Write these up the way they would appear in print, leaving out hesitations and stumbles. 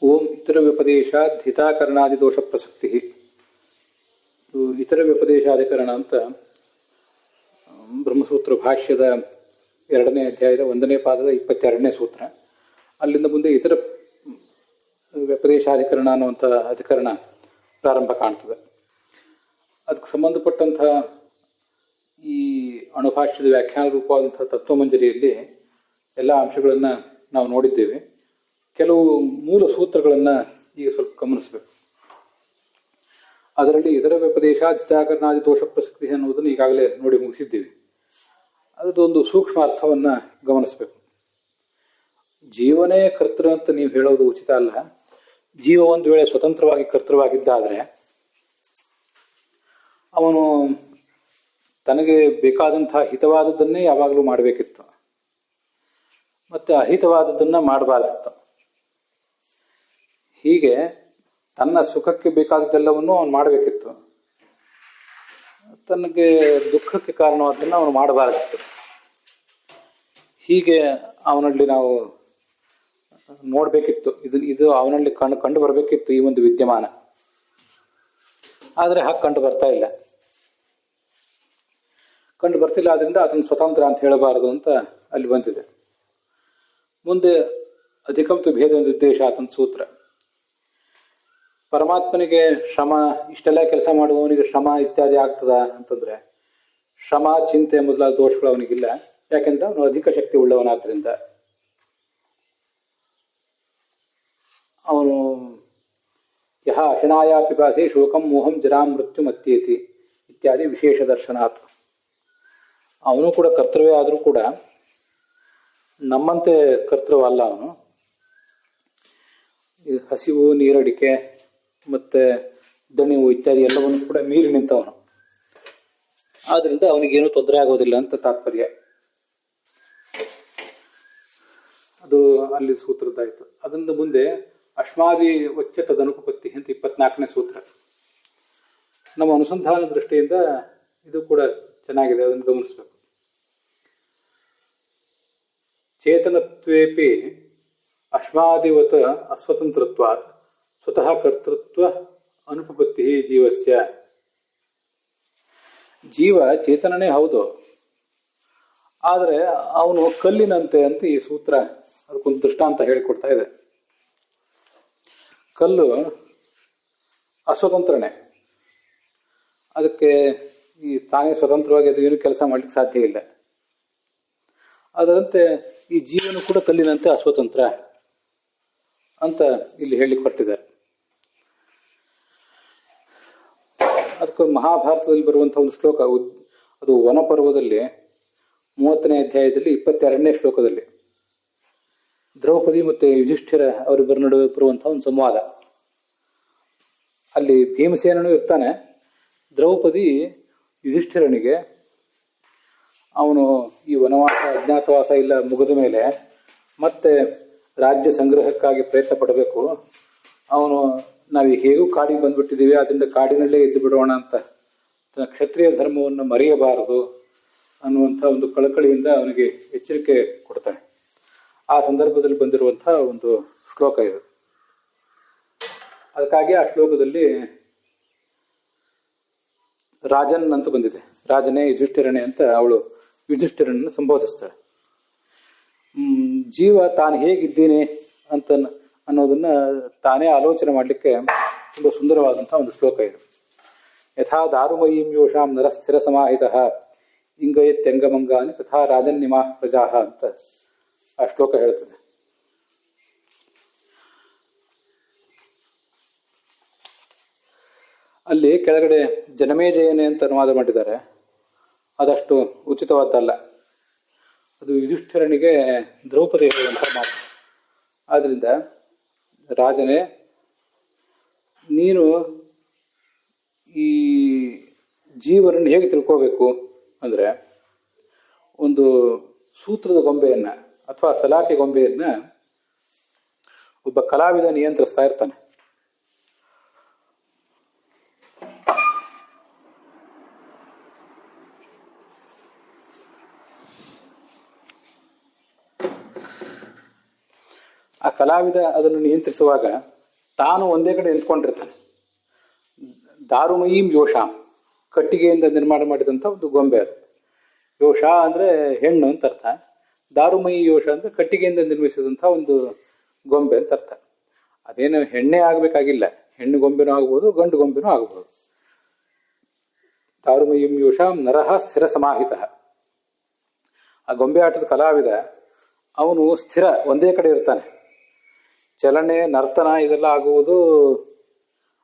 ಓಂ ಇತರ ವ್ಯಪದೇಶಾದ್ ಹಿತಾಕರಣಾದಿ ದೋಷ ಪ್ರಸಕ್ತಿ. ಇತರ ವ್ಯಪದೇಶಾಧಿಕರಣ ಅಂತ ಬ್ರಹ್ಮಸೂತ್ರ ಭಾಷ್ಯದ 2ನೇ ಅಧ್ಯಾಯದ 1ನೇ ಪಾದದ 22ನೇ ಸೂತ್ರ. ಅಲ್ಲಿಂದ ಮುಂದೆ ಇತರ ವ್ಯಪದೇಶಾಧಿಕರಣ ಅನ್ನುವಂಥ ಅಧಿಕರಣ ಪ್ರಾರಂಭ ಕಾಣ್ತದೆ. ಅದಕ್ಕೆ ಸಂಬಂಧಪಟ್ಟಂಥ ಈ ಅಣುಭಾಷ್ಯದ ವ್ಯಾಖ್ಯಾನ ರೂಪವಾದಂಥ ತತ್ವಮಂಜರಿಯಲ್ಲಿ ಎಲ್ಲ ಅಂಶಗಳನ್ನು ನಾವು ನೋಡಿದ್ದೇವೆ. ಕೆಲವು ಮೂಲ ಸೂತ್ರಗಳನ್ನು ಈಗ ಸ್ವಲ್ಪ ಗಮನಿಸಬೇಕು. ಅದರಲ್ಲಿ ಇದರ ವ್ಯಪದೇಶ ಹಿತಾಕರಣಾದಿ ದೋಷ ಪ್ರಸಕ್ತಿ ಅನ್ನುವುದನ್ನು ಈಗಾಗಲೇ ನೋಡಿ ಮುಗಿಸಿದ್ದೀವಿ. ಅದರದೊಂದು ಸೂಕ್ಷ್ಮ ಅರ್ಥವನ್ನು ಗಮನಿಸಬೇಕು. ಜೀವನೇ ಕರ್ತೃ ಅಂತ ನೀವು ಹೇಳೋದು ಉಚಿತ ಅಲ್ಲ. ಜೀವ ಒಂದು ವೇಳೆ ಸ್ವತಂತ್ರವಾಗಿ ಕರ್ತೃವಾಗಿದ್ದಾದರೆ ಅವನು ತನಗೆ ಬೇಕಾದಂತಹ ಹಿತವಾದದ್ದನ್ನೇ ಯಾವಾಗಲೂ ಮಾಡಬೇಕಿತ್ತು, ಮತ್ತು ಅಹಿತವಾದದ್ದನ್ನು ಮಾಡಬಾರ್ದಿತ್ತು. ಹೀಗೆ ತನ್ನ ಸುಖಕ್ಕೆ ಬೇಕಾದದ್ದೆಲ್ಲವನ್ನೂ ಅವನು ಮಾಡಬೇಕಿತ್ತು, ತನಗೆ ದುಃಖಕ್ಕೆ ಕಾರಣವಾದ್ದನ್ನು ಅವನು ಮಾಡಬಾರ್ದಿತ್ತು. ಹೀಗೆ ಅವನಲ್ಲಿ ನಾವು ನೋಡಬೇಕಿತ್ತು. ಇದು ಅವನಲ್ಲಿ ಕಂಡು ಬರಬೇಕಿತ್ತು ಈ ಒಂದು ವಿದ್ಯಮಾನ. ಆದರೆ ಹಾಗೆ ಕಂಡು ಬರ್ತಾ ಇಲ್ಲ. ಕಂಡು ಬರ್ತಿಲ್ಲ, ಆದ್ರಿಂದ ಅದನ್ನು ಸ್ವತಂತ್ರ ಅಂತ ಹೇಳಬಾರದು ಅಂತ ಅಲ್ಲಿ ಬಂದಿದೆ. ಮುಂದೆ ಅಧಿಕಂತು ಭೇದ ನಿರ್ದೇಶ ಆತನ ಸೂತ್ರ. ಪರಮಾತ್ಮನಿಗೆ ಶ್ರಮ, ಇಷ್ಟೆಲ್ಲ ಕೆಲಸ ಮಾಡುವವನಿಗೆ ಶ್ರಮ ಇತ್ಯಾದಿ ಆಗ್ತದ ಅಂತಂದ್ರೆ ಶ್ರಮ, ಚಿಂತೆ ಮೊದಲಾದ ದೋಷಗಳು ಅವನಿಗಿಲ್ಲ. ಯಾಕೆಂದ್ರೆ ಅವನು ಅಧಿಕ ಶಕ್ತಿ ಉಳ್ಳವನಾದ್ರಿಂದ. ಅವನು ಯಹ ಅಶನಾಯ ಪಿಪಾಸಿ ಶೋಕಂ ಮೋಹಂ ಜರಾಂ ಮೃತ್ಯು ಮತ್ಯೇತಿ ಇತ್ಯಾದಿ ವಿಶೇಷ ದರ್ಶನಾತ್. ಅವನು ಕೂಡ ಕರ್ತೃವೇ ಆದರೂ ಕೂಡ ನಮ್ಮಂತೆ ಕರ್ತೃವಲ್ಲ. ಅವನು ಹಸಿವು, ನೀರಡಿಕೆ ಮತ್ತು ದಣಿವು ಇತ್ಯಾದಿ ಎಲ್ಲವನ್ನು ಕೂಡ ಮೀರಿ ನಿಂತವನು. ಆದ್ರಿಂದ ಅವನಿಗೇನು ತೊಂದರೆ ಆಗೋದಿಲ್ಲ ಅಂತ ತಾತ್ಪರ್ಯ. ಅದು ಅಲ್ಲಿ ಸೂತ್ರದ್ದಾಯಿತು. ಅದರಿಂದ ಮುಂದೆ ಅಶ್ಮಾದಿ ವಚ್ಚ ತದನುಪಪತ್ತಿ ಅಂತ 24ನೇ ಸೂತ್ರ. ನಮ್ಮ ಅನುಸಂಧಾನ ದೃಷ್ಟಿಯಿಂದ ಇದು ಕೂಡ ಚೆನ್ನಾಗಿದೆ, ಅದನ್ನು ಗಮನಿಸಬೇಕು. ಚೇತನತ್ವೇಪಿ ಅಶ್ಮಾದಿವತ ಅಸ್ವತಂತ್ರತ್ವಾತ್ ಸ್ವತಃ ಕರ್ತೃತ್ವ ಅನುಪಪತ್ತಿ ಜೀವಸ್ಯ. ಜೀವ ಚೇತನನೇ ಹೌದು, ಆದರೆ ಅವನು ಕಲ್ಲಿನಂತೆ ಅಂತ ಈ ಸೂತ್ರ ಅದಕ್ಕೊಂದು ದೃಷ್ಟಾಂತ ಹೇಳಿಕೊಡ್ತಾ ಇದೆ. ಕಲ್ಲು ಅಸ್ವತಂತ್ರನೇ, ಅದಕ್ಕೆ ಈ ತಾನೇ ಸ್ವತಂತ್ರವಾಗಿ ಅದು ಏನು ಕೆಲಸ ಮಾಡ್ಲಿಕ್ಕೆ ಸಾಧ್ಯ ಇಲ್ಲ. ಅದರಂತೆ ಈ ಜೀವನ ಕೂಡ ಕಲ್ಲಿನಂತೆ ಅಸ್ವತಂತ್ರ ಅಂತ ಇಲ್ಲಿ ಹೇಳಲಿಕ್ಕೆ ಹೊರಟಿದ್ದಾರೆ. ಅದಕ್ಕೆ ಮಹಾಭಾರತದಲ್ಲಿ ಬರುವಂತಹ ಒಂದು ಶ್ಲೋಕ, ಅದು ವನಪರ್ವದಲ್ಲಿ 30ನೇ ಅಧ್ಯಾಯದಲ್ಲಿ 22ನೇ ಶ್ಲೋಕದಲ್ಲಿ ದ್ರೌಪದಿ ಮತ್ತು ಯುಧಿಷ್ಠಿರ ಅವರಿಬ್ಬರ ನಡುವೆ ಬರುವಂತಹ ಒಂದು ಸಂವಾದ. ಅಲ್ಲಿ ಭೀಮಸೇನನು ಇರ್ತಾನೆ. ದ್ರೌಪದಿ ಯುಧಿಷ್ಠಿರನಿಗೆ ಅವನು ಈ ವನವಾಸ, ಅಜ್ಞಾತವಾಸ ಇಲ್ಲ ಮುಗಿದ ಮೇಲೆ ಮತ್ತೆ ರಾಜ್ಯ ಸಂಗ್ರಹಕ್ಕಾಗಿ ಪ್ರಯತ್ನ ಪಡಬೇಕು. ಅವನು ನಾವೀಗ ಹೇಗೂ ಕಾಡಿಗೆ ಬಂದ್ಬಿಟ್ಟಿದ್ದೀವಿ, ಅದರಿಂದ ಕಾಡಿನಲ್ಲೇ ಇದ್ದು ಬಿಡೋಣ ಅಂತ ಕ್ಷತ್ರಿಯ ಧರ್ಮವನ್ನು ಮರೆಯಬಾರದು ಅನ್ನುವಂಥ ಒಂದು ಕಳಕಳಿಯಿಂದ ಅವನಿಗೆ ಎಚ್ಚರಿಕೆ ಕೊಡ್ತಾನೆ. ಆ ಸಂದರ್ಭದಲ್ಲಿ ಬಂದಿರುವಂತಹ ಒಂದು ಶ್ಲೋಕ ಇದು. ಅದಕ್ಕಾಗಿ ಆ ಶ್ಲೋಕದಲ್ಲಿ ರಾಜನ್ ಅಂತ ಬಂದಿದೆ. ರಾಜನೇ ಯುಧಿಷ್ಠಿರನೇ ಅಂತ ಅವಳು ಯುಧಿಷ್ಠಿರನನ್ನು ಸಂಬೋಧಿಸ್ತಾಳೆ. ಜೀವ ತಾನು ಹೇಗಿದ್ದೀನಿ ಅಂತ ಅನ್ನೋದನ್ನ ತಾನೇ ಆಲೋಚನೆ ಮಾಡಲಿಕ್ಕೆ ತುಂಬ ಸುಂದರವಾದಂಥ ಒಂದು ಶ್ಲೋಕ ಇದು. ಯಥಾ ದಾರುಮಯೀಂ ಯೋಷಾಂ ನರ ಸ್ಥಿರ ಸಮಾಹಿತ ಇಂಗಯತ್ಯಂಗಮಂಗಾನಿ ತಥಾ ರಾಜನ್ಯಮಾ ಪ್ರಜಾಹ ಅಂತ ಆ ಶ್ಲೋಕ ಹೇಳ್ತದೆ. ಅಲ್ಲಿ ಕೆಳಗಡೆ ಜನಮೇಜಯನೆ ಅಂತ ಅನುವಾದ ಮಾಡಿದ್ದಾರೆ. ಅದಷ್ಟು ಉಚಿತವಾದ್ದಲ್ಲ. ಅದು ಯುಧಿಷ್ಠಿರನಿಗೆ ದ್ರೌಪದಿ ಹೇಳುವಂಥ ಮಾತು. ಆದ್ರಿಂದ ರಾಜನೇ, ನೀನು ಈ ಜೀವನನ್ನು ಹೇಗೆ ತಿಳ್ಕೋಬೇಕು ಅಂದರೆ, ಒಂದು ಸೂತ್ರದ ಗೊಂಬೆಯನ್ನ ಅಥವಾ ಸಲಾಕೆ ಗೊಂಬೆಯನ್ನ ಒಬ್ಬ ಕಲಾವಿದ ನಿಯಂತ್ರಿಸ್ತಾ ಇರ್ತಾನೆ. ಆ ಕಲಾವಿದ ಅದನ್ನು ನಿಯಂತ್ರಿಸುವಾಗ ತಾನು ಒಂದೇ ಕಡೆ ನಿಂತ್ಕೊಂಡಿರ್ತಾನೆ. ದಾರುಮಯೀಂ ಯೋಷಾಂ, ಕಟ್ಟಿಗೆಯಿಂದ ನಿರ್ಮಾಣ ಮಾಡಿದಂಥ ಒಂದು ಗೊಂಬೆ ಅದು. ಯೋಷ ಅಂದರೆ ಹೆಣ್ಣು ಅಂತ ಅರ್ಥ. ದಾರುಮಯಿ ಯೋಷ ಅಂದರೆ ಕಟ್ಟಿಗೆಯಿಂದ ನಿರ್ಮಿಸಿದಂಥ ಒಂದು ಗೊಂಬೆ ಅಂತ ಅರ್ಥ. ಅದೇನು ಹೆಣ್ಣೆ ಆಗಬೇಕಾಗಿಲ್ಲ, ಹೆಣ್ಣು ಗೊಂಬೆನೂ ಆಗ್ಬೋದು, ಗಂಡು ಗೊಂಬೆನೂ ಆಗ್ಬೋದು. ದಾರುಮಯೀಂ ಯೋಷಾಂ ನರಹ ಸ್ಥಿರ ಸಮಾಹಿತ. ಆ ಗೊಂಬೆ ಆಟದ ಕಲಾವಿದ ಅವನು ಸ್ಥಿರ ಒಂದೇ ಕಡೆ ಇರ್ತಾನೆ. ಚಲನೆ, ನರ್ತನ ಇದೆಲ್ಲ ಆಗುವುದು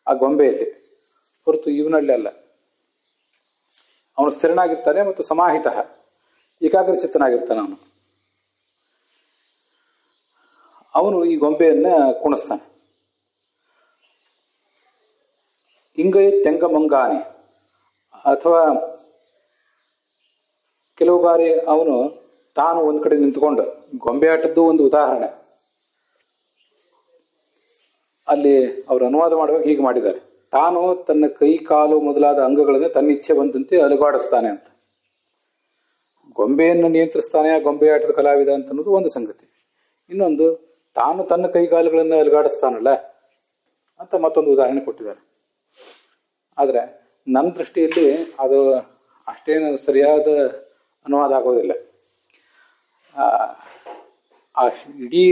ಆ ಗೊಂಬೆಯಲ್ಲಿ, ಹೊರತು ಇವನಲ್ಲಿ ಅಲ್ಲ. ಅವನು ಸ್ಥಿರನಾಗಿರ್ತಾನೆ ಮತ್ತು ಸಮಾಹಿತ, ಏಕಾಗ್ರಚಿತ್ತನಾಗಿರ್ತಾನೆ. ಅವನು ಈ ಗೊಂಬೆಯನ್ನ ಕುಣಿಸ್ತಾನೆ. ಇಂಗೈ ತೆಂಗಮಂಗಾನೆ, ಅಥವಾ ಕೆಲವು ಬಾರಿ ಅವನು ತಾನು ಒಂದು ಕಡೆ ನಿಂತ್ಕೊಂಡು, ಗೊಂಬೆ ಆಟದ್ದು ಒಂದು ಉದಾಹರಣೆ ಅಲ್ಲಿ ಅವರು ಅನುವಾದ ಮಾಡುವಾಗ ಹೀಗೆ ಮಾಡಿದ್ದಾರೆ. ತಾನು ತನ್ನ ಕೈ ಕಾಲು ಮೊದಲಾದ ಅಂಗಗಳನ್ನು ತನ್ನ ಇಚ್ಛೆ ಬಂದಂತೆ ಅಲುಗಾಡಿಸ್ತಾನೆ ಅಂತ. ಗೊಂಬೆಯನ್ನು ನಿಯಂತ್ರಿಸ್ತಾನೆ ಆ ಗೊಂಬೆ ಆಟದ ಕಲಾವಿದ ಅಂತ ಅನ್ನೋದು ಒಂದು ಸಂಗತಿ. ಇನ್ನೊಂದು, ತಾನು ತನ್ನ ಕೈಗಾಲುಗಳನ್ನು ಅಲುಗಾಡಿಸ್ತಾನಲ್ಲ ಅಂತ ಮತ್ತೊಂದು ಉದಾಹರಣೆ ಕೊಟ್ಟಿದ್ದಾರೆ. ಆದರೆ ನನ್ನ ದೃಷ್ಟಿಯಲ್ಲಿ ಅದು ಅಷ್ಟೇನು ಸರಿಯಾದ ಅನುವಾದ ಆಗೋದಿಲ್ಲ. ಆ ಇಡೀ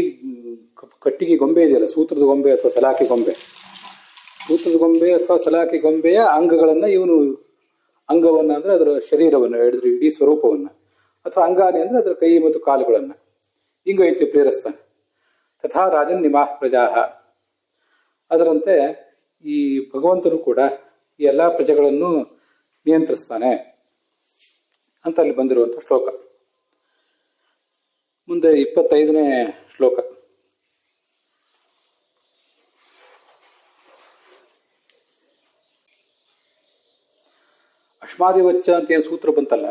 ಕಟ್ಟಿಗೆ ಗೊಂಬೆ ಇದೆಯಲ್ಲ, ಸೂತ್ರದ ಗೊಂಬೆ ಅಥವಾ ಸಲಾಕಿ ಗೊಂಬೆ, ಸೂತ್ರದ ಗೊಂಬೆ ಅಥವಾ ಸಲಾಕಿ ಗೊಂಬೆಯ ಅಂಗಗಳನ್ನು ಇವನು, ಅಂಗವನ್ನು ಅಂದರೆ ಅದರ ಶರೀರವನ್ನು ಹಿಡಿದ್ರೆ ಇಡೀ ಸ್ವರೂಪವನ್ನು, ಅಥವಾ ಅಂಗಾನಿ ಅಂದರೆ ಅದರ ಕೈ ಮತ್ತು ಕಾಲುಗಳನ್ನು ಇಂಗೈತಿ ಪ್ರೇರಿಸ್ತಾನೆ. ತಥಾ ರಾಜನ್ ನಿಮಾಃ ಪ್ರಜಾಹ, ಅದರಂತೆ ಈ ಭಗವಂತನು ಕೂಡ ಈ ಎಲ್ಲ ಪ್ರಜೆಗಳನ್ನು ನಿಯಂತ್ರಿಸ್ತಾನೆ ಅಂತ ಅಲ್ಲಿ ಬಂದಿರುವಂಥ ಶ್ಲೋಕ. ಮುಂದೆ 25ನೇ ಶ್ಲೋಕ. ಅಶ್ಮಾದಿವಚ್ಚ ಅಂತ ಏನು ಸೂತ್ರ ಬಂತಲ್ಲ,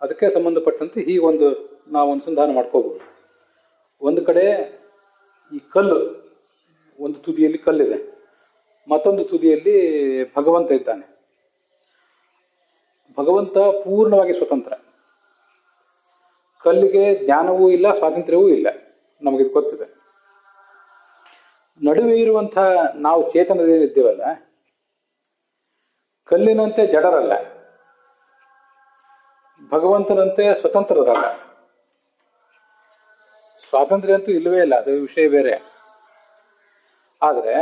ಅದಕ್ಕೆ ಸಂಬಂಧಪಟ್ಟಂತೆ ಹೀಗೊಂದು ನಾವು ಅನುಸಂಧಾನ ಮಾಡ್ಕೋಬಹುದು. ಒಂದು ಕಡೆ ಈ ಕಲ್ಲು, ಒಂದು ತುದಿಯಲ್ಲಿ ಕಲ್ಲಿದೆ, ಮತ್ತೊಂದು ತುದಿಯಲ್ಲಿ ಭಗವಂತ ಇದ್ದಾನೆ. ಭಗವಂತ ಪೂರ್ಣವಾಗಿ ಸ್ವತಂತ್ರ, ಕಲ್ಲಿಗೆ ಜ್ಞಾನವೂ ಇಲ್ಲ, ಸ್ವಾತಂತ್ರ್ಯವೂ ಇಲ್ಲ, ನಮಗಿದು ಗೊತ್ತಿದೆ. ನಡುವೆ ಇರುವಂಥ ನಾವು ಚೇತನದೇನಿದ್ದೇವಲ್ಲ, ಕಲ್ಲಿನಂತೆ ಜಡರಲ್ಲ, ಭಗವಂತನಂತೆ ಸ್ವತಂತ್ರರಲ್ಲ. ಸ್ವಾತಂತ್ರ್ಯ ಅಂತೂ ಇಲ್ಲವೇ ಇಲ್ಲ, ಅದು ವಿಷಯ ಬೇರೆ. ಆದರೆ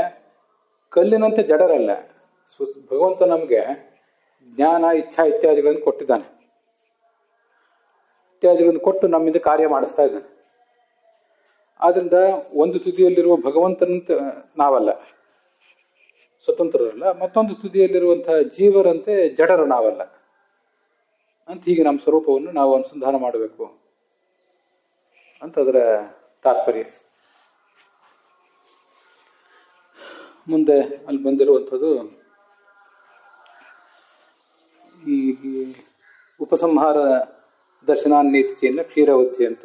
ಕಲ್ಲಿನಂತೆ ಜಡರಲ್ಲ. ಭಗವಂತ ನಮಗೆ ಜ್ಞಾನ, ಇಚ್ಛಾ ಇತ್ಯಾದಿಗಳನ್ನು ಕೊಟ್ಟಿದ್ದಾನೆ. ಇತ್ಯಾದಿಗಳನ್ನು ಕೊಟ್ಟು ನಮ್ಮಿಂದ ಕಾರ್ಯ ಮಾಡಿಸ್ತಾ ಇದ್ದಾನೆ. ಆದ್ರಿಂದ ಒಂದು ತುದಿಯಲ್ಲಿರುವ ಭಗವಂತನಂತೆ ನಾವಲ್ಲ, ಸ್ವತಂತ್ರರಲ್ಲ, ಮತ್ತೊಂದು ತುದಿಯಲ್ಲಿರುವಂತಹ ಜೀವರಂತೆ ಜಡರು ನಾವಲ್ಲ ಅಂತ ಹೀಗೆ ನಮ್ಮ ಸ್ವರೂಪವನ್ನು ನಾವು ಅನುಸಂಧಾನ ಮಾಡಬೇಕು ಅಂತ ಅದರ ತಾತ್ಪರ್ಯ. ಮುಂದೆ ಅಲ್ಲಿ ಬಂದಿರುವಂಥದ್ದು ಈ ಉಪಸಂಹಾರ ದರ್ಶನಾನ್ನೇತಿ ಚೇನ್ನ ಕ್ಷೀರವತಿ ಅಂತ.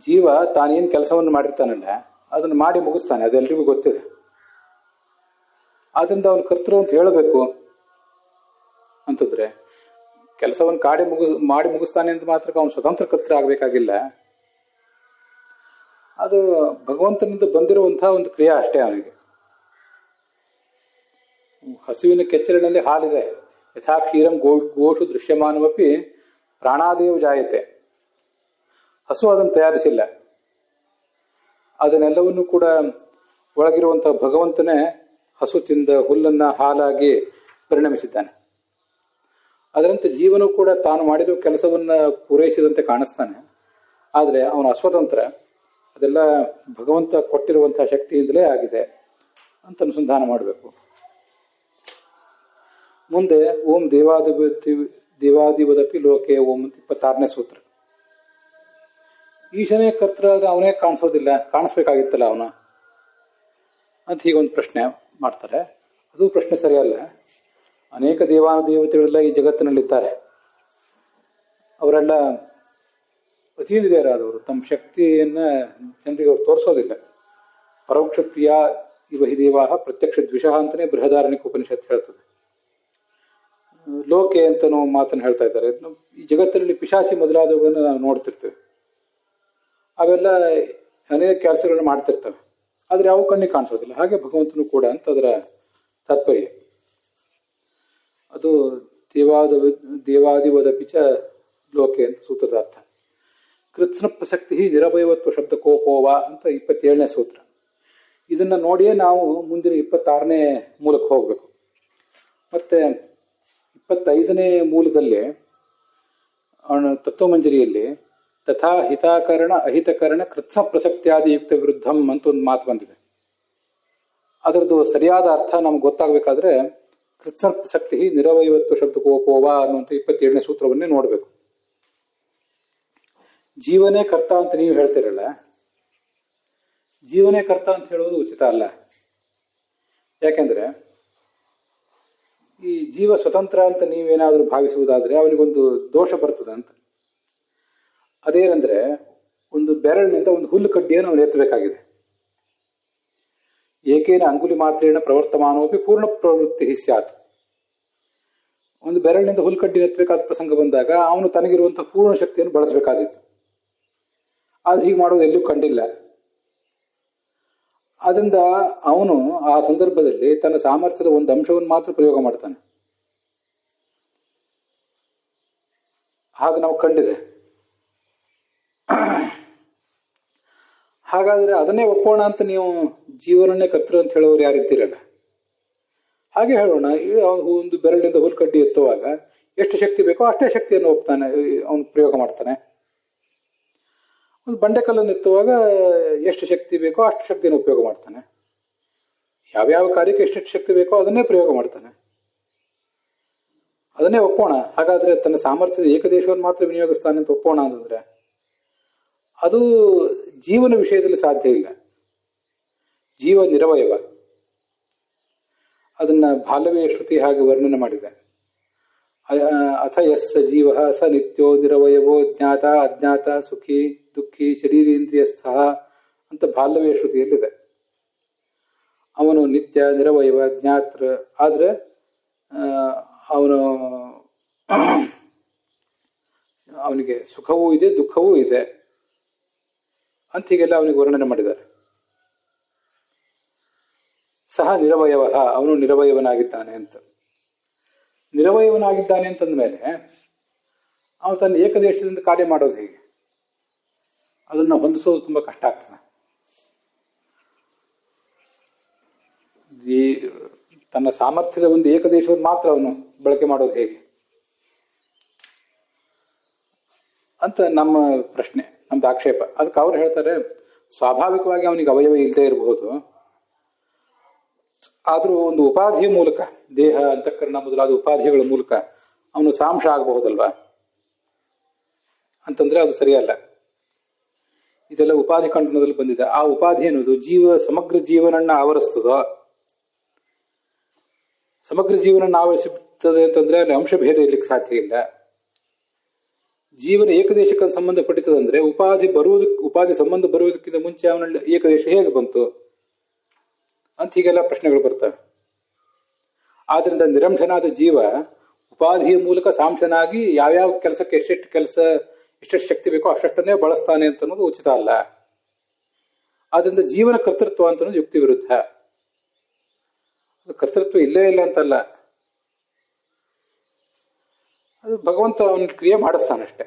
ಜೀವ ತಾನೇನು ಕೆಲಸವನ್ನು ಮಾಡಿರ್ತಾನಲ್ಲ ಅದನ್ನು ಮಾಡಿ ಮುಗಿಸ್ತಾನೆ, ಅದೆಲ್ಲರಿಗೂ ಗೊತ್ತಿದೆ. ಆದ್ರಿಂದ ಅವನು ಕರ್ತೃ ಅಂತ ಹೇಳಬೇಕು ಅಂತಂದ್ರೆ, ಕೆಲಸವನ್ನು ಮಾಡಿ ಮುಗಿಸ್ತಾನೆ ಅಂತ ಮಾತ್ರ ಅವನು ಸ್ವತಂತ್ರ ಕರ್ತೃ ಆಗಬೇಕಾಗಿಲ್ಲ. ಅದು ಭಗವಂತನಿಂದ ಬಂದಿರುವಂತಹ ಒಂದು ಕ್ರಿಯೆ ಅಷ್ಟೇ. ಅವನಿಗೆ ಹಸುವಿನ ಕೆಚ್ಚಲಿನಲ್ಲಿ ಹಾಲಿದೆ, ಯಥಾ ಕ್ಷೀರಂ ಗೋಷು ದೃಶ್ಯಮಾನವಪಿ ಪ್ರಾಣಾದೇವ ಜಾಯತೆ. ಹಸು ಅದನ್ನು ತಯಾರಿಸಿಲ್ಲ, ಅದನ್ನೆಲ್ಲವನ್ನೂ ಕೂಡ ಒಳಗಿರುವಂತಹ ಭಗವಂತನೇ ಹಸು ತಿಂದ ಹುಲ್ಲನ್ನ ಹಾಲಾಗಿ ಪರಿಣಮಿಸಿದ್ದಾನೆ. ಅದರಂತೆ ಜೀವನು ಕೂಡ ತಾನು ಮಾಡಿದ ಕೆಲಸವನ್ನ ಪೂರೈಸಿದಂತೆ ಕಾಣಿಸ್ತಾನೆ, ಆದರೆ ಅವನು ಅಸ್ವತಂತ್ರ. ಅದೆಲ್ಲ ಭಗವಂತ ಕೊಟ್ಟಿರುವಂತಹ ಶಕ್ತಿಯಿಂದಲೇ ಆಗಿದೆ ಅಂತ ಅನುಸಂಧಾನ ಮಾಡಬೇಕು. ಮುಂದೆ ಓಂ ದೇವಾದಿವದಪಿ ಲೋಕೆ ಓಂ ಅಂತ 26ನೇ ಸೂತ್ರ. ಈಶನೇ ಕರ್ತೃ ಆದ್ರೆ ಅವನೇ ಕಾಣಿಸೋದಿಲ್ಲ, ಕಾಣಿಸ್ಬೇಕಾಗಿತ್ತಲ್ಲ ಅವನು ಅಂತ ಹೀಗೊಂದು ಪ್ರಶ್ನೆ ಮಾಡ್ತಾರೆ. ಅದು ಪ್ರಶ್ನೆ ಸರಿಯಲ್ಲ. ಅನೇಕ ದೇವಾನುದೇವತೆಗಳೆಲ್ಲ ಈ ಜಗತ್ತಿನಲ್ಲಿದ್ದಾರೆ. ಅವರೆಲ್ಲ ಅತೀಂದ್ರಿಯರಾದವರು, ತಮ್ಮ ಶಕ್ತಿಯನ್ನ ಜನರಿಗೆ ಅವರು ತೋರಿಸೋದಿಲ್ಲ. ಪರೋಕ್ಷ ಪ್ರಿಯ ಇವ ಹಿ ದೇವಾಹ ಪ್ರತ್ಯಕ್ಷ ದ್ವಿಷಃ ಅಂತಾನೆ ಬೃಹದಾರಣ್ಯಕ ಉಪನಿಷತ್ ಹೇಳ್ತದೆ. ಲೋಕೆ ಅಂತ ನಾವು ಮಾತನ್ನು ಹೇಳ್ತಾ ಇದ್ದಾರೆ. ಈ ಜಗತ್ತಿನಲ್ಲಿ ಪಿಶಾಚಿ ಮೊದಲಾದವುಗಳನ್ನು ನಾವು ನೋಡ್ತಿರ್ತೇವೆ. ಅವೆಲ್ಲ ಅನೇಕ ಕೆಲಸಗಳನ್ನ ಮಾಡ್ತಿರ್ತವೆ, ಆದರೆ ಯಾವ ಕಣ್ಣಿಗೆ ಕಾಣಿಸೋದಿಲ್ಲ. ಹಾಗೆ ಭಗವಂತನು ಕೂಡ ಅಂತ ಅದರ ತಾತ್ಪರ್ಯ. ಅದು ದೇವಾದಿವದಪಿ ಚ ಲೋಕೆ ಅಂತ ಸೂತ್ರದ ಅರ್ಥ. ಕೃತ್ಸ್ನ ಪ್ರಸಕ್ತಿ ನಿರವಯವತ್ವ ಶಬ್ದಕೋಪೋವ ಅಂತ 27ನೇ ಸೂತ್ರ. ಇದನ್ನ ನೋಡಿಯೇ ನಾವು ಮುಂದಿನ 26ನೇ ಮೂಲಕ್ಕೆ ಹೋಗಬೇಕು. ಮತ್ತೆ 25ನೇ ಮೂಲದಲ್ಲಿ ತತ್ವಮಂಜರಿಯಲ್ಲಿ ತಥಾ ಹಿತಾಕರಣ ಅಹಿತಕರಣ ಕೃತ್ಸ್ನ ಪ್ರಸಕ್ತಿಯಾದಿ ಯುಕ್ತ ವಿರುದ್ಧಂ ಅಂತ ಒಂದು ಮಾತು ಬಂದಿದೆ. ಅದರದ್ದು ಸರಿಯಾದ ಅರ್ಥ ನಮ್ಗೆ ಗೊತ್ತಾಗಬೇಕಾದ್ರೆ ಕೃತ್ಸ್ನ ಪ್ರಸಕ್ತಿ ನಿರವಯವತ್ವ ಶಬ್ದಕೋಪೋವ ಅನ್ನುವಂಥ 27ನೇ ಸೂತ್ರವನ್ನೇ ನೋಡಬೇಕು. ಜೀವನೇ ಕರ್ತ ಅಂತ ನೀವು ಹೇಳ್ತಿರಲ್ಲ, ಜೀವನೇ ಕರ್ತ ಅಂತ ಹೇಳೋದು ಉಚಿತ ಅಲ್ಲ. ಯಾಕೆಂದ್ರೆ ಈ ಜೀವ ಸ್ವತಂತ್ರ ಅಂತ ನೀವೇನಾದ್ರೂ ಭಾವಿಸುವುದಾದ್ರೆ ಅವನಿಗೊಂದು ದೋಷ ಬರ್ತದೆ ಅಂತ. ಅದೇನೆಂದ್ರೆ ಒಂದು ಬೆರಳಿನಿಂದ ಒಂದು ಹುಲ್ಲು ಕಡ್ಡಿಯನ್ನು ಅವನು ಎತ್ತಬೇಕಾಗಿದೆ. ಏಕೇನ ಅಂಗುಲಿ ಮಾತ್ರೇಣ ಪ್ರವರ್ತಮಾನೋಪಿ ಪೂರ್ಣ ಪ್ರವೃತ್ತಿ ಸ್ಯಾತ್. ಒಂದು ಬೆರಳಿನಿಂದ ಹುಲ್ಲು ಕಡ್ಡಿ ಎತ್ತಬೇಕಾದ ಪ್ರಸಂಗ ಬಂದಾಗ ಅವನು ತನಗಿರುವಂತಹ ಪೂರ್ಣ ಶಕ್ತಿಯನ್ನು ಬಳಸಬೇಕಾದಿತ್ತು. ಅದು ಹೀಗೆ ಮಾಡೋದು ಎಲ್ಲೂ ಕಂಡಿಲ್ಲ. ಅದರಿಂದ ಅವನು ಆ ಸಂದರ್ಭದಲ್ಲಿ ತನ್ನ ಸಾಮರ್ಥ್ಯದ ಒಂದು ಅಂಶವನ್ನು ಮಾತ್ರ ಪ್ರಯೋಗ ಮಾಡ್ತಾನೆ. ಹಾಗೆ ನಾವು ಕಂಡಿದೆ. ಹಾಗಾದ್ರೆ ಅದನ್ನೇ ಒಪ್ಪೋಣ ಅಂತ ನೀವು ಜೀವನನ್ನೇ ಕರ್ತೃ ಅಂತ ಹೇಳೋರು ಯಾರಿದ್ದೀರಲ್ಲ, ಹಾಗೆ ಹೇಳೋಣ. ಒಂದು ಬೆರಳಿನಿಂದ ಹುಲ್ಲು ಕಡ್ಡಿ ಎತ್ತುವಾಗ ಎಷ್ಟು ಶಕ್ತಿ ಬೇಕೋ ಅಷ್ಟೇ ಶಕ್ತಿಯನ್ನು ಒಪ್ತಾನೆ, ಅವನು ಪ್ರಯೋಗ ಮಾಡ್ತಾನೆ. ಒಂದು ಬಂಡೆಕಲ್ಲನ್ನು ಎತ್ತುವಾಗ ಎಷ್ಟು ಶಕ್ತಿ ಬೇಕೋ ಅಷ್ಟು ಶಕ್ತಿಯನ್ನು ಉಪಯೋಗ ಮಾಡ್ತಾನೆ. ಯಾವ್ಯಾವ ಕಾರ್ಯಕ್ಕೆ ಎಷ್ಟೆಷ್ಟು ಶಕ್ತಿ ಬೇಕೋ ಅದನ್ನೇ ಪ್ರಯೋಗ ಮಾಡ್ತಾನೆ. ಅದನ್ನೇ ಒಪ್ಪೋಣ. ಹಾಗಾದ್ರೆ ತನ್ನ ಸಾಮರ್ಥ್ಯದ ಏಕದೇಶವನ್ನು ಮಾತ್ರ ವಿನಿಯೋಗಿಸ್ತಾನೆ ಅಂತ ಒಪ್ಪೋಣ ಅಂತಂದ್ರೆ ಅದು ಜೀವನ ವಿಷಯದಲ್ಲಿ ಸಾಧ್ಯ ಇಲ್ಲ. ಜೀವ ನಿರವಯವ. ಅದನ್ನ ಬಾಲವೇ ಶ್ರುತಿ ಹಾಗೆ ವರ್ಣನೆ ಮಾಡಿದೆ. ಅಥ ಯಸ್ಸ ಜೀವ ಸ ನಿತ್ಯೋ ನಿರವಯವೋ ಜ್ಞಾತ ಅಜ್ಞಾತ ಸುಖಿ ದುಃಖಿ ಶರೀರೇಂದ್ರಿಯಸ್ಥ ಅಂತ ಬಾಲವೇ ಶ್ರುತಿಯಲ್ಲಿದೆ. ಅವನು ನಿತ್ಯ ನಿರವಯವ ಜ್ಞಾತ್ರ, ಆದ್ರೆ ಅವನಿಗೆ ಸುಖವೂ ಇದೆ ದುಃಖವೂ ಇದೆ ಅಂತ ಹೀಗೆಲ್ಲ ಅವನಿಗೆ ವರ್ಣನೆ ಮಾಡಿದ್ದಾರೆ. ಸಹ ನಿರವಯವ, ಅವನು ನಿರವಯವನಾಗಿದ್ದಾನೆ ಅಂತ. ನಿರವಯವನಾಗಿದ್ದಾನೆ ಅಂತಂದ್ಮೇಲೆ ಅವನು ತನ್ನ ಏಕದೇಶದಿಂದ ಕಾರ್ಯ ಮಾಡೋದು ಹೇಗೆ? ಅದನ್ನು ಹೊಂದಿಸೋದು ತುಂಬಾ ಕಷ್ಟ ಆಗ್ತದೆ. ತನ್ನ ಸಾಮರ್ಥ್ಯದ ಒಂದು ಏಕದೇಶವನ್ನು ಮಾತ್ರ ಅವನು ಬಳಕೆ ಮಾಡೋದು ಹೇಗೆ ಅಂತ ನಮ್ಮ ಪ್ರಶ್ನೆ, ನಮ್ದು ಆಕ್ಷೇಪ. ಅದಕ್ಕೆ ಅವ್ರು ಹೇಳ್ತಾರೆ, ಸ್ವಾಭಾವಿಕವಾಗಿ ಅವನಿಗೆ ಅವಯವ ಇಲ್ಲದೆ ಇರಬಹುದು, ಆದ್ರೂ ಒಂದು ಉಪಾಧಿಯ ಮೂಲಕ, ದೇಹ ಅಂತಃಕರಣ ಮೊದಲಾದ ಉಪಾಧಿಗಳ ಮೂಲಕ ಅವನು ಸಾಂಶ ಆಗಬಹುದಲ್ವಾ ಅಂತಂದ್ರೆ ಅದು ಸರಿಯಲ್ಲ. ಇದೆಲ್ಲ ಉಪಾಧಿ ಖಂಡನದಲ್ಲಿ ಬಂದಿದೆ. ಆ ಉಪಾಧಿ ಅನ್ನೋದು ಸಮಗ್ರ ಜೀವನನ್ನ ಆವರಿಸ್ತದೋ, ಸಮಗ್ರ ಜೀವನನ್ನ ಆವರಿಸುತ್ತದೆ ಅಂತಂದ್ರೆ ಅಲ್ಲಿ ಅಂಶಭೇದ ಇರ್ಲಿಕ್ಕೆ ಸಾಧ್ಯ ಇಲ್ಲ. ಜೀವನ ಏಕದೇಶಕ್ಕೆ ಸಂಬಂಧಪಟ್ಟಿತದಂದ್ರೆ ಉಪಾಧಿ ಸಂಬಂಧ ಬರುವುದಕ್ಕಿಂತ ಮುಂಚೆ ಅವನಲ್ಲಿ ಏಕದೇಶ ಹೇಗೆ ಬಂತು ಅಂತ ಹೀಗೆಲ್ಲ ಪ್ರಶ್ನೆಗಳು ಬರ್ತವೆ. ಆದ್ರಿಂದ ನಿರಂಶನಾದ ಜೀವ ಉಪಾಧಿಯ ಮೂಲಕ ಸಾಂಶನಾಗಿ ಯಾವ್ಯಾವ ಕೆಲಸಕ್ಕೆ ಎಷ್ಟೆಷ್ಟು ಶಕ್ತಿ ಬೇಕೋ ಅಷ್ಟನ್ನೇ ಬಳಸ್ತಾನೆ ಅಂತ ಅನ್ನೋದು ಉಚಿತ ಅಲ್ಲ. ಆದ್ರಿಂದ ಜೀವನ ಕರ್ತೃತ್ವ ಅಂತ ಅನ್ನೋದು ಯುಕ್ತಿ ವಿರುದ್ಧ. ಕರ್ತೃತ್ವ ಇಲ್ಲೇ ಇಲ್ಲ ಅಂತಲ್ಲ, ಅದು ಭಗವಂತ ಅವನ ಕ್ರಿಯೆ ಮಾಡಿಸ್ತಾನಷ್ಟೆ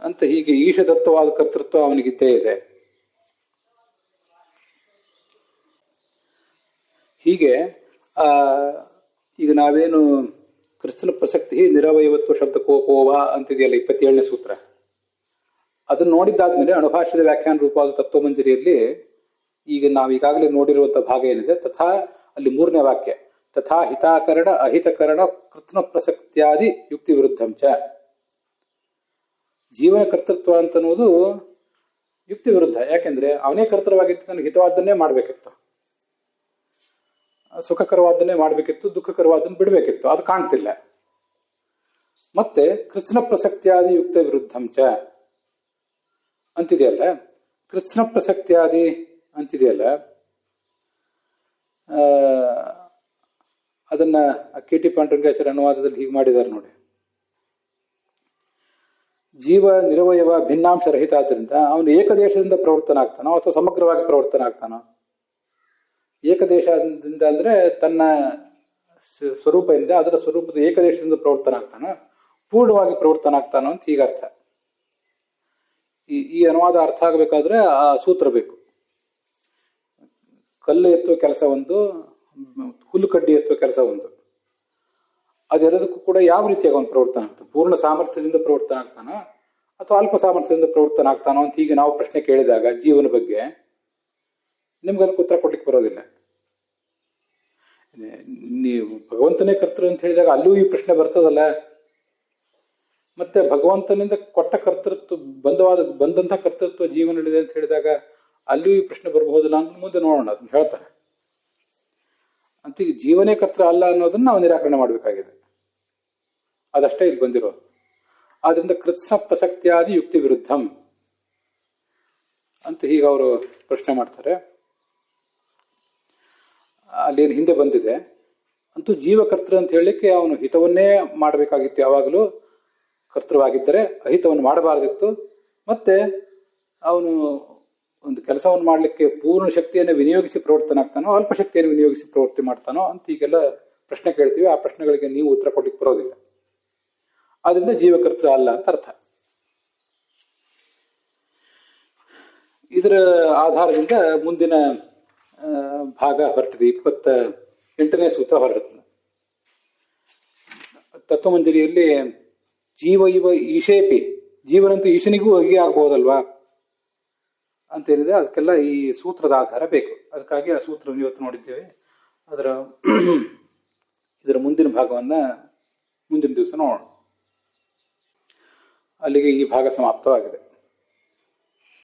ಅಂತ. ಹೀಗೆ ಈಶದತ್ತವಾದ ಕರ್ತೃತ್ವ ಅವನಿಗಿದ್ದೇ ಇದೆ. ಹೀಗೆ ಈಗ ನಾವೇನು ಕೃತ್ಸ್ನ ಪ್ರಸಕ್ತಿ ನಿರವಯವತ್ವ ಶಬ್ದಕೋಪೋವ ಅಂತಿದೆಯಲ್ಲ 27ನೇ ಸೂತ್ರ, ಅದನ್ನು ನೋಡಿದ್ದಾದ್ಮೇಲೆ ಅಣುಭಾಷ್ಯದ ವ್ಯಾಖ್ಯಾನ ರೂಪವಾದ ತತ್ವಮಂಜರಿಯಲ್ಲಿ ಈಗ ನಾವು ಈಗಾಗಲೇ ನೋಡಿರುವಂತಹ ಭಾಗ ಏನಿದೆ, ತಥಾ ಅಲ್ಲಿ 3ನೇ ವಾಕ್ಯ, ತಥಾ ಹಿತಾಕರಣ ಅಹಿತಕರಣ ಕೃತ್ಸ್ನ ಪ್ರಸಕ್ತಿಯಾದಿ ಯುಕ್ತಿ ವಿರುದ್ಧಂಚ. ಜೀವನ ಕರ್ತೃತ್ವ ಅಂತನ್ನುವುದು ಯುಕ್ತಿ ವಿರುದ್ಧ. ಯಾಕೆಂದ್ರೆ ಅವನೇ ಕರ್ತೃವಾಗಿತ್ತು, ನನಗೆ ಹಿತವಾದ್ದನ್ನೇ ಮಾಡ್ಬೇಕಿತ್ತು, ಸುಖಕರವಾದ್ದನ್ನೇ ಮಾಡ್ಬೇಕಿತ್ತು, ದುಃಖಕರವಾದನ್ನು ಬಿಡಬೇಕಿತ್ತು, ಅದು ಕಾಣ್ತಿಲ್ಲ. ಮತ್ತೆ ಕೃತ್ಸ್ನ ಪ್ರಸಕ್ತಿಯಾದಿ ಯುಕ್ತ ವಿರುದ್ಧಂಚ ಅಂತಿದೆಯಲ್ಲ, ಕೃತ್ಸ್ನ ಪ್ರಸಕ್ತಿಯಾದಿ ಅಂತಿದೆಯಲ್ಲ, ಅದನ್ನ ಕೆ ಟಿ ಪಾಂಡುರಂಗಾಚಾರ್ಯ ಅನುವಾದದಲ್ಲಿ ಹೀಗೆ ಮಾಡಿದ್ದಾರೆ ನೋಡಿ. ಜೀವ ನಿರವಯವ ಭಿನ್ನಾಂಶ ರಹಿತ ಆದ್ದರಿಂದ ಅವನು ಏಕದೇಶದಿಂದ ಪ್ರವರ್ತನ ಆಗ್ತಾನೋ ಅಥವಾ ಸಮಗ್ರವಾಗಿ ಪ್ರವರ್ತನ ಆಗ್ತಾನೋ? ಏಕದೇಶದಿಂದ ಅಂದ್ರೆ ತನ್ನ ಸ್ವರೂಪ ಇದೆ, ಅದರ ಸ್ವರೂಪದ ಏಕದೇಶದಿಂದ ಪ್ರವರ್ತನ ಆಗ್ತಾನೋ, ಪೂರ್ಣವಾಗಿ ಪ್ರವರ್ತನ ಆಗ್ತಾನೋ ಅಂತ ಈಗ ಅರ್ಥ. ಈ ಅನುವಾದ ಅರ್ಥ ಆಗಬೇಕಾದ್ರೆ ಆ ಸೂತ್ರ ಬೇಕು. ಕಲ್ಲು ಎತ್ತುವ ಕೆಲಸ ಒಂದು, ಹುಲ್ಲು ಕಡ್ಡಿ ಎತ್ತುವ ಕೆಲಸ ಒಂದು. ಅದೆಲ್ಲದಕ್ಕೂ ಕೂಡ ಯಾವ ರೀತಿಯಾಗಿ ಅವನು ಪ್ರವರ್ತನ ಆಗ್ತಾನೆ? ಪೂರ್ಣ ಸಾಮರ್ಥ್ಯದಿಂದ ಪ್ರವರ್ತನ ಆಗ್ತಾನೋ ಅಥವಾ ಅಲ್ಪ ಸಾಮರ್ಥ್ಯದಿಂದ ಪ್ರವರ್ತನ ಆಗ್ತಾನೋ ಅಂತ ಈಗ ನಾವು ಪ್ರಶ್ನೆ ಕೇಳಿದಾಗ ಜೀವನ ಬಗ್ಗೆ ನಿಮ್ಗೆ ಅದಕ್ಕೆ ಉತ್ತರ ಕೊಡ್ಲಿಕ್ಕೆ ಬರೋದಿಲ್ಲ. ನೀವು ಭಗವಂತನೇ ಕರ್ತೃ ಅಂತ ಹೇಳಿದಾಗ ಅಲ್ಲೂ ಈ ಪ್ರಶ್ನೆ ಬರ್ತದಲ್ಲ. ಮತ್ತೆ ಭಗವಂತನಿಂದ ಕೊಟ್ಟ ಕರ್ತೃತ್ವ ಬಂದಂತಹ ಕರ್ತೃತ್ವ ಜೀವನಲ್ಲಿದೆ ಅಂತ ಹೇಳಿದಾಗ ಅಲ್ಲೂ ಈ ಪ್ರಶ್ನೆ ಬರಬಹುದಿಲ್ಲ ಅಂತ ಮುಂದೆ ನೋಡೋಣ, ಅದನ್ನ ಹೇಳ್ತಾರೆ. ಅಂತ ಈಗ ಜೀವನೇ ಕರ್ತೃ ಅಲ್ಲ ಅನ್ನೋದನ್ನ ನಾವು ನಿರಾಕರಣೆ ಮಾಡಬೇಕಾಗಿದೆ. ಅದಷ್ಟೇ ಇಲ್ಲಿ ಬಂದಿರೋದು. ಆದ್ರಿಂದ ಕೃತ್ಸ್ನ ಪ್ರಸಕ್ತಿಯಾದಿ ಯುಕ್ತಿ ವಿರುದ್ಧಂ ಅಂತ ಹೀಗೆ ಅವರು ಪ್ರಶ್ನೆ ಮಾಡ್ತಾರೆ. ಅಲ್ಲೇನು ಹಿಂದೆ ಬಂದಿದೆ ಅಂತೂ ಜೀವಕರ್ತೃ ಅಂತ ಹೇಳಲಿಕ್ಕೆ ಅವನು ಹಿತವನ್ನೇ ಮಾಡಬೇಕಾಗಿತ್ತು, ಯಾವಾಗಲೂ ಕರ್ತೃವಾಗಿದ್ದರೆ ಅಹಿತವನ್ನು ಮಾಡಬಾರದಿತ್ತು. ಮತ್ತೆ ಅವನು ಒಂದು ಕೆಲಸವನ್ನು ಮಾಡಲಿಕ್ಕೆ ಪೂರ್ಣ ಶಕ್ತಿಯನ್ನು ವಿನಿಯೋಗಿಸಿ ಪ್ರವರ್ತನ ಆಗ್ತಾನೋ ಅಲ್ಪ ಶಕ್ತಿಯನ್ನು ವಿನಿಯೋಗಿಸಿ ಪ್ರವೃತ್ತಿ ಮಾಡ್ತಾನೋ ಅಂತ ಈಗೆಲ್ಲ ಪ್ರಶ್ನೆ ಕೇಳ್ತೀವಿ. ಆ ಪ್ರಶ್ನೆಗಳಿಗೆ ನೀವು ಉತ್ತರ ಕೊಡ್ಲಿಕ್ಕೆ ಬರೋದಿಲ್ಲ. ಆದ್ರಿಂದ ಜೀವಕರ್ತೃ ಅಲ್ಲ ಅಂತ ಅರ್ಥ. ಇದರ ಆಧಾರದಿಂದ ಮುಂದಿನ ಭಾಗ ಹೊರಟಿದೆ. 28ನೇ ಸೂತ್ರ ಹೊರಡ್ತದೆ. ತತ್ವಮಂಜರಿಯಲ್ಲಿ ಜೀವ ಇವ ಈಶೇಪಿ, ಜೀವನಂತೂ ಈಶನಿಗೂ ಹೀಗೆ ಆಗ್ಬೋದಲ್ವಾ ಅಂತ ಹೇಳಿದ್ರೆ ಅದಕ್ಕೆಲ್ಲ ಈ ಸೂತ್ರದ ಆಧಾರ ಬೇಕು. ಅದಕ್ಕಾಗಿ ಆ ಸೂತ್ರವನ್ನು ಇವತ್ತು ನೋಡಿದ್ದೇವೆ. ಇದರ ಮುಂದಿನ ಭಾಗವನ್ನ ಮುಂದಿನ ದಿವಸ ನೋಡೋಣ. ಅಲ್ಲಿಗೆ ಈ ಭಾಗ ಸಮಾಪ್ತವಾಗಿದೆ.